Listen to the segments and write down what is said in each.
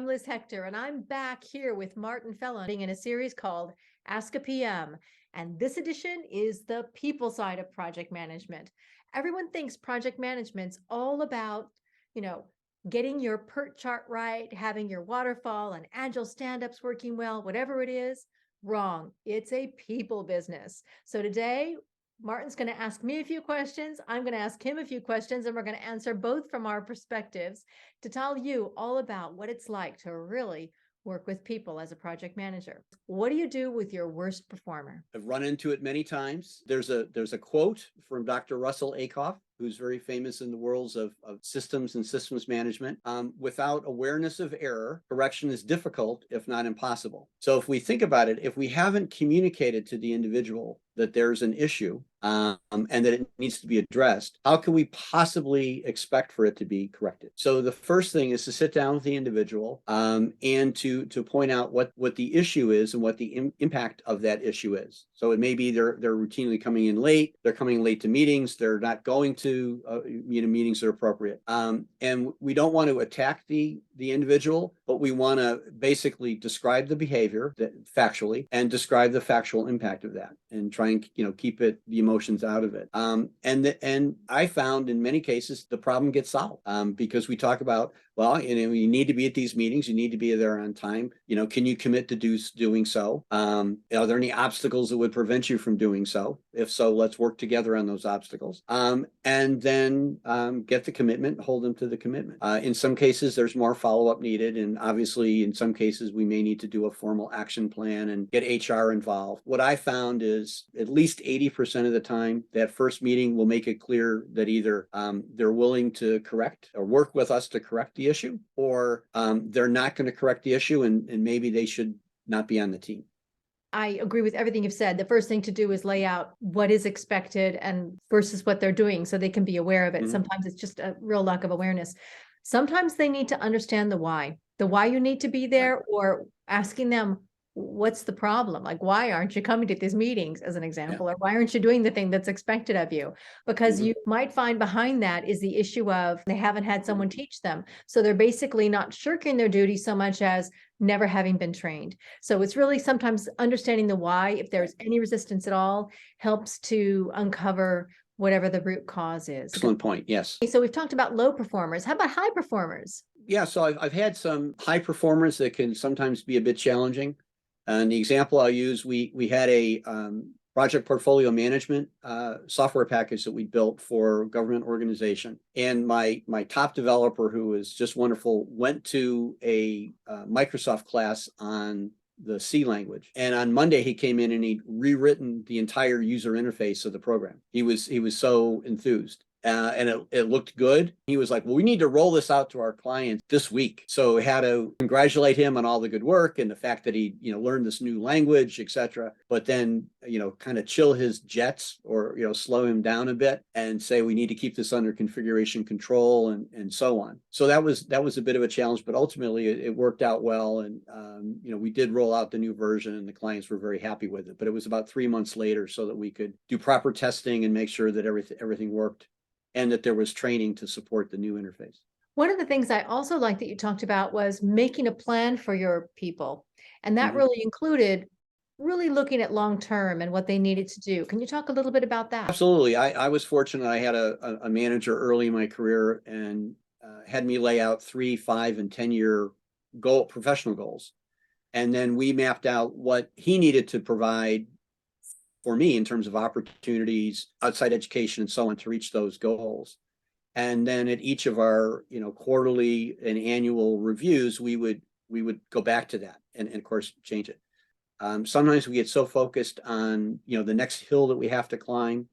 I'm Liz Hector, and I'm back here with Martin Fellon in a series called Ask a PM. And this edition is the people side of project management. Everyone thinks project management's all about, you know, getting your PERT chart right, having your waterfall and agile stand-ups working well, whatever it is. Wrong. It's a people business. So today, Martin's going to ask me a few questions. I'm going to ask him a few questions, and we're going to answer both from our perspectives to tell you all about what it's like to really work with people as a project manager. What do you do with your worst performer? I've run into it many times. There's a quote from Dr. Russell Ackoff, who's very famous in the worlds of systems and systems management. Without awareness of error, correction is difficult, if not impossible. So if we think about it, if we haven't communicated to the individual that there's an issue and that it needs to be addressed, how can we possibly expect for it to be corrected? So the first thing is to sit down with the individual and to point out what the issue is and what the impact of that issue is. So it may be they're routinely coming in late, they're coming late to meetings, they're not going to meetings that are appropriate. And we don't want to attack the individual, but we want to basically describe the behavior factually and describe the factual impact of that and try and keep the emotions out of it. And I found in many cases the problem gets solved because we talk about, well, you need to be at these meetings, you need to be there on time. Can you commit to doing so? Are there any obstacles that would prevent you from doing so? If so, let's work together on those obstacles. And then get the commitment, hold them to the commitment. In some cases, there's more follow-up needed. And obviously, in some cases, we may need to do a formal action plan and get HR involved. What I found is at least 80% of the time, that first meeting will make it clear that either they're willing to correct or work with us to correct the issue, or they're not going to correct the issue and maybe they should not be on the team. I agree with everything you've said. The first thing to do is lay out what is expected and versus what they're doing so they can be aware of it. Mm-hmm. Sometimes it's just a real lack of awareness. Sometimes they need to understand the why you need to be there, or asking them, what's the problem? Like, why aren't you coming to these meetings, as an example, or why aren't you doing the thing that's expected of you? Because you might find behind that is the issue of they haven't had someone teach them. So they're basically not shirking their duty so much as never having been trained. So it's really sometimes understanding the why, if there's any resistance at all, helps to uncover whatever the root cause is. Excellent point. Yes. So we've talked about low performers. How about high performers? Yeah. So I've had some high performers that can sometimes be a bit challenging. And the example I'll use, we had a project portfolio management software package that we built for a government organization. And my top developer, who was just wonderful, went to a Microsoft class on the C language. And on Monday, he came in and he'd rewritten the entire user interface of the program. He was so enthused. And it looked good. He was like, well, we need to roll this out to our clients this week. So we had to congratulate him on all the good work and the fact that he, learned this new language, et cetera. But then, kind of chill his jets or, slow him down a bit and say, we need to keep this under configuration control and so on. So that was a bit of a challenge, but ultimately it worked out well. And, we did roll out the new version and the clients were very happy with it. But it was about 3 months later so that we could do proper testing and make sure that everything worked, and that there was training to support the new interface. One of the things I also like that you talked about was making a plan for your people. And that really included really looking at long-term and what they needed to do. Can you talk a little bit about that? Absolutely. I was fortunate. I had a manager early in my career and had me lay out 3, 5, and 10-year professional goals. And then we mapped out what he needed to provide for me in terms of opportunities, outside education, and so on to reach those goals. And then at each of our, quarterly and annual reviews, we would go back to that and of course change it. Sometimes we get so focused on, the next hill that we have to climb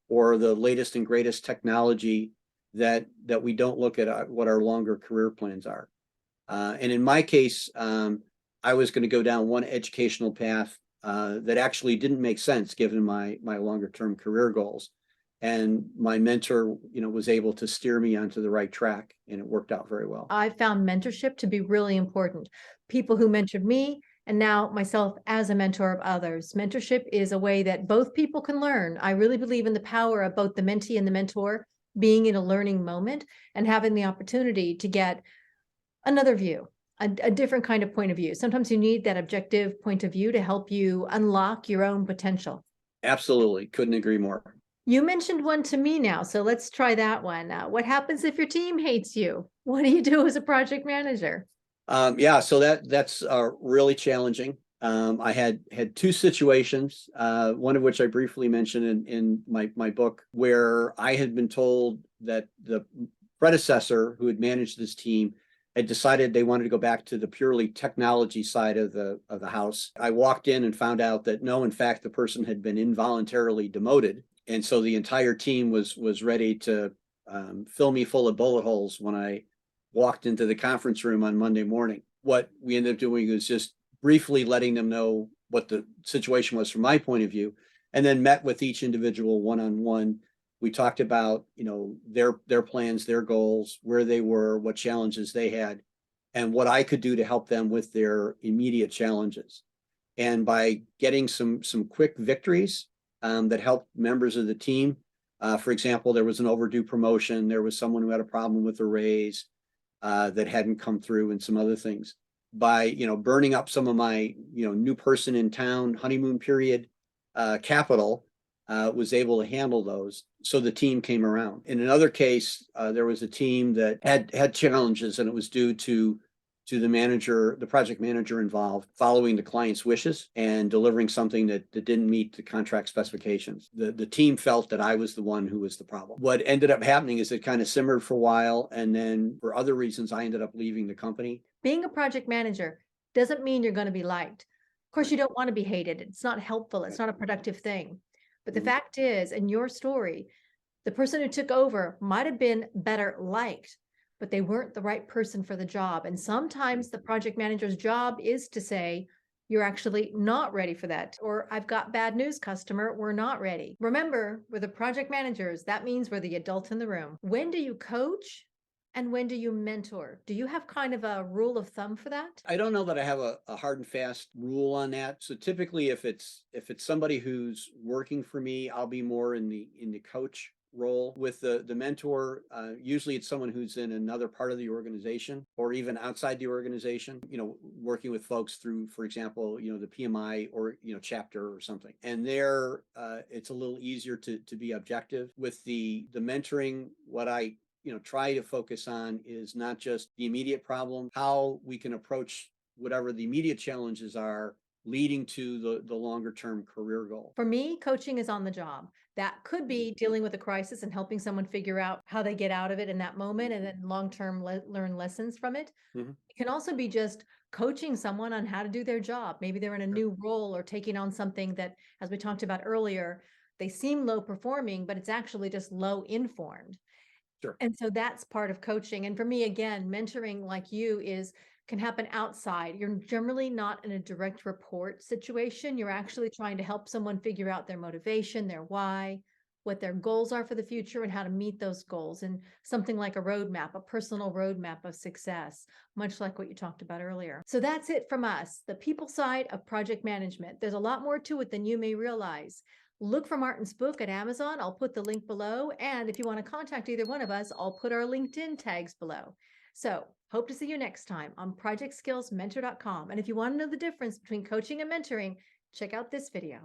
or the latest and greatest technology that we don't look at what our longer career plans are. And in my case, I was going to go down one educational path that actually didn't make sense given my longer term career goals. And my mentor, was able to steer me onto the right track, and it worked out very well. I found mentorship to be really important. People who mentored me, and now myself as a mentor of others. Mentorship is a way that both people can learn. I really believe in the power of both the mentee and the mentor being in a learning moment and having the opportunity to get another view, a different kind of point of view. Sometimes you need that objective point of view to help you unlock your own potential. Absolutely. Couldn't agree more. You mentioned one to me now, so let's try that one. What happens if your team hates you? What do you do as a project manager? Yeah, so that's really challenging. I had two situations, one of which I briefly mentioned in my book, where I had been told that the predecessor who had managed this team had decided they wanted to go back to the purely technology side of the house. I walked in and found out that no, in fact, the person had been involuntarily demoted, and so the entire team was ready to fill me full of bullet holes when I walked into the conference room on Monday morning. What we ended up doing was just briefly letting them know what the situation was from my point of view, and then met with each individual one-on-one. We talked about, their plans, their goals, where they were, what challenges they had, and what I could do to help them with their immediate challenges. And by getting some quick victories that helped members of the team, for example, there was an overdue promotion, there was someone who had a problem with a raise that hadn't come through, and some other things. By burning up some of my new person in town honeymoon period capital, was able to handle those. So the team came around. In another case, there was a team that had challenges, and it was due to the project manager involved following the client's wishes and delivering something that didn't meet the contract specifications. The team felt that I was the one who was the problem. What ended up happening is it kind of simmered for a while, and then for other reasons, I ended up leaving the company. Being a project manager doesn't mean you're going to be liked. Of course, you don't want to be hated. It's not helpful. It's not a productive thing. But the fact is, in your story, the person who took over might have been better liked, but they weren't the right person for the job. And sometimes the project manager's job is to say, you're actually not ready for that. Or I've got bad news, customer, we're not ready. Remember, we're the project managers. That means we're the adult in the room. When do you coach? And when do you mentor? Do you have kind of a rule of thumb for that? I don't know that I have a hard and fast rule on that. So typically, if it's somebody who's working for me, I'll be more in the coach role. With the mentor, usually it's someone who's in another part of the organization or even outside the organization, working with folks through, for example, the PMI or chapter or something. And there, it's a little easier to be objective. With the mentoring, what I try to focus on is not just the immediate problem, how we can approach whatever the immediate challenges are, leading to the longer term career goal. For me, coaching is on the job. That could be dealing with a crisis and helping someone figure out how they get out of it in that moment and then long-term learn lessons from it. Mhm. It can also be just coaching someone on how to do their job. Maybe they're in a new role or taking on something that, as we talked about earlier, they seem low performing, but it's actually just low informed. Sure. And so that's part of coaching. And for me, again, mentoring like you can happen outside. You're generally not in a direct report situation. You're actually trying to help someone figure out their motivation, their why, what their goals are for the future, and how to meet those goals. And something like a roadmap, a personal roadmap of success, much like what you talked about earlier. So that's it from us, the people side of project management. There's a lot more to it than you may realize. Look for Martin's book at Amazon. I'll put the link below. And if you want to contact either one of us, I'll put our LinkedIn tags below. So hope to see you next time on ProjectSkillsMentor.com. And if you want to know the difference between coaching and mentoring, check out this video.